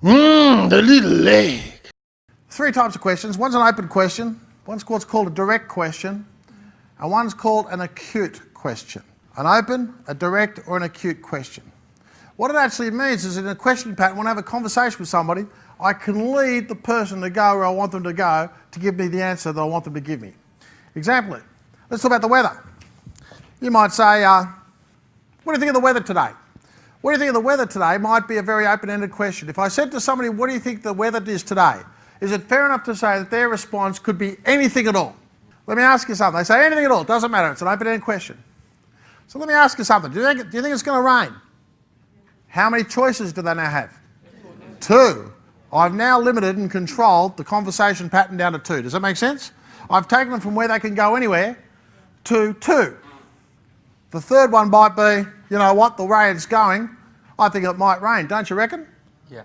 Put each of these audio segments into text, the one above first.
The little leg. Three types of questions. One's an open question, one's what's called a direct question, and one's called an acute question. An open, a direct, or an acute question. What it actually means is in a questioning pattern, when I have a conversation with somebody, I can lead the person to go where I want them to go to give me the answer that I want them to give me. Example, let's talk about the weather. You might say, what do you think of the weather today? What do you think of the weather today might be a very open-ended question. If I said to somebody, what do you think the weather is today? Is it fair enough to say that their response could be anything at all? Let me ask you something. They say anything at all, doesn't matter, it's an open-ended question. So let me ask you something. Do you think it's going to rain? How many choices do they now have? Two. I've now limited and controlled the conversation pattern down to two. Does that make sense? I've taken them from where they can go anywhere to two. The third one might be, you know what, the way it's going, I think it might rain, don't you reckon? Yeah.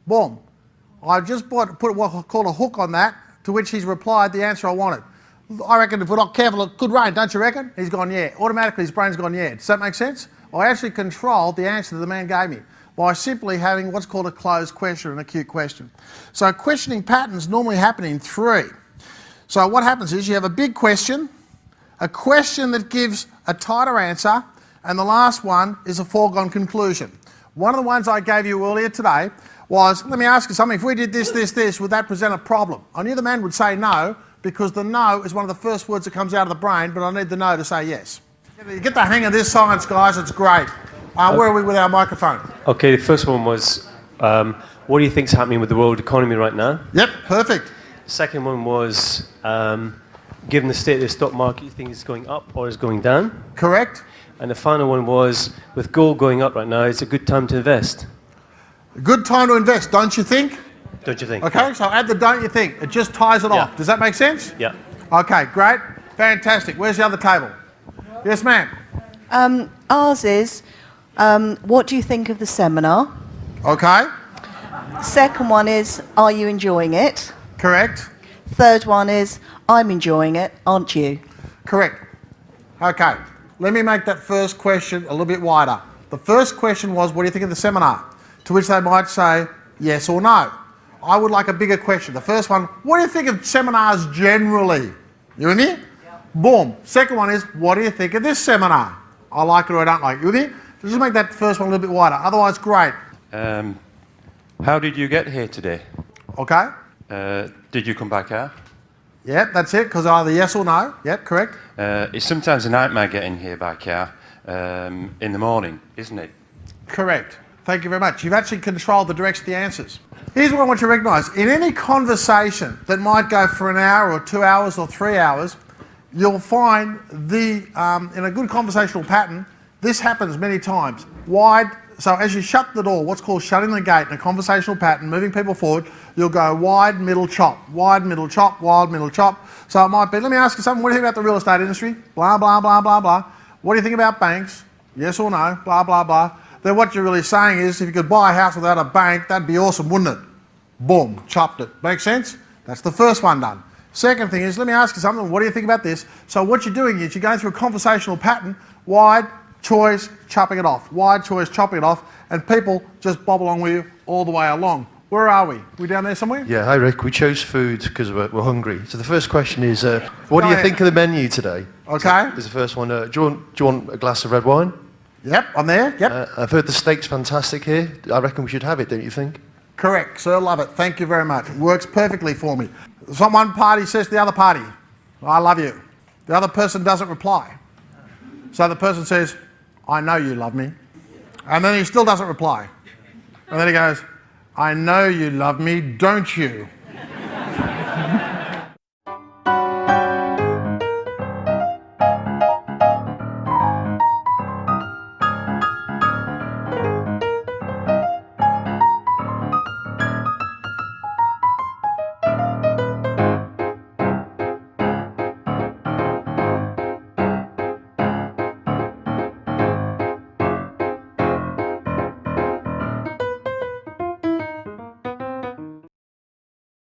Boom. I've just put what I call a hook on that, to which he's replied the answer I wanted. I reckon if we're not careful, it could rain, don't you reckon? He's gone, yeah. Automatically, his brain's gone, yeah. Does that make sense? I actually controlled the answer that the man gave me by simply having what's called a closed question, an acute question. So questioning patterns normally happen in three. So what happens is you have a big question, a question that gives a tighter answer, and the last one is a foregone conclusion. One of the ones I gave you earlier today was, let me ask you something, if we did this, would that present a problem? I knew the man would say no, because the no is one of the first words that comes out of the brain, but I need the no to say yes. You get the hang of this science, guys, it's great. Where are we with our microphone? Okay, the first one was, what do you think's happening with the world economy right now? Yep, perfect. Second one was, given the state of the stock market, you think it's going up or is going down? Correct. And the final one was, with gold going up right now, it's a good time to invest. A good time to invest, don't you think? Don't you think? Okay, so add the don't you think. It just ties it off. Does that make sense? Yeah. Okay, great. Fantastic. Where's the other table? Yes, ma'am. Ours is, what do you think of the seminar? Okay. Second one is, are you enjoying it? Correct. Third one is, I'm enjoying it, aren't you? Correct. Okay. Let me make that first question a little bit wider. The first question was, what do you think of the seminar? To which they might say, yes or no. I would like a bigger question. The first one, what do you think of seminars generally? You with me? Yep. Boom. Second one is, what do you think of this seminar? I like it or I don't like it. You with me? So just make that first one a little bit wider. Otherwise, great. How did you get here today? Okay. Did you come by car? Yep, that's it, because either yes or no. Yep, correct. It's sometimes a nightmare getting here by car in the morning, isn't it? Correct. Thank you very much. You've actually controlled the direction of the answers. Here's what I want you to recognise. In any conversation that might go for an hour or 2 hours or 3 hours, you'll find in a good conversational pattern, this happens many times. So as you shut the door, what's called shutting the gate in a conversational pattern, moving people forward, you'll go wide, middle, chop, wide, middle, chop, wide, middle, chop. So it might be, let me ask you something, what do you think about the real estate industry? Blah, blah, blah, blah, blah. What do you think about banks? Yes or no? Blah, blah, blah. Then what you're really saying is, if you could buy a house without a bank, that'd be awesome, wouldn't it? Boom, chopped it. Make sense? That's the first one done. Second thing is, let me ask you something, what do you think about this? So what you're doing is you're going through a conversational pattern, wide, choice, chopping it off. Wide, choice, chopping it off, and people just bob along with you all the way along. Where are we? We down there somewhere? Yeah, hi Rick. We chose food because we're hungry. So the first question is, what do you think of the menu today? Okay. Is the first one. Do you want a glass of red wine? Yep, I'm there. Yep. I've heard the steak's fantastic here. I reckon we should have it, don't you think? Correct, sir. Love it. Thank you very much. It works perfectly for me. One party says to the other party, I love you. The other person doesn't reply. So the person says, I know you love me. And then he still doesn't reply. And then he goes, I know you love me, don't you?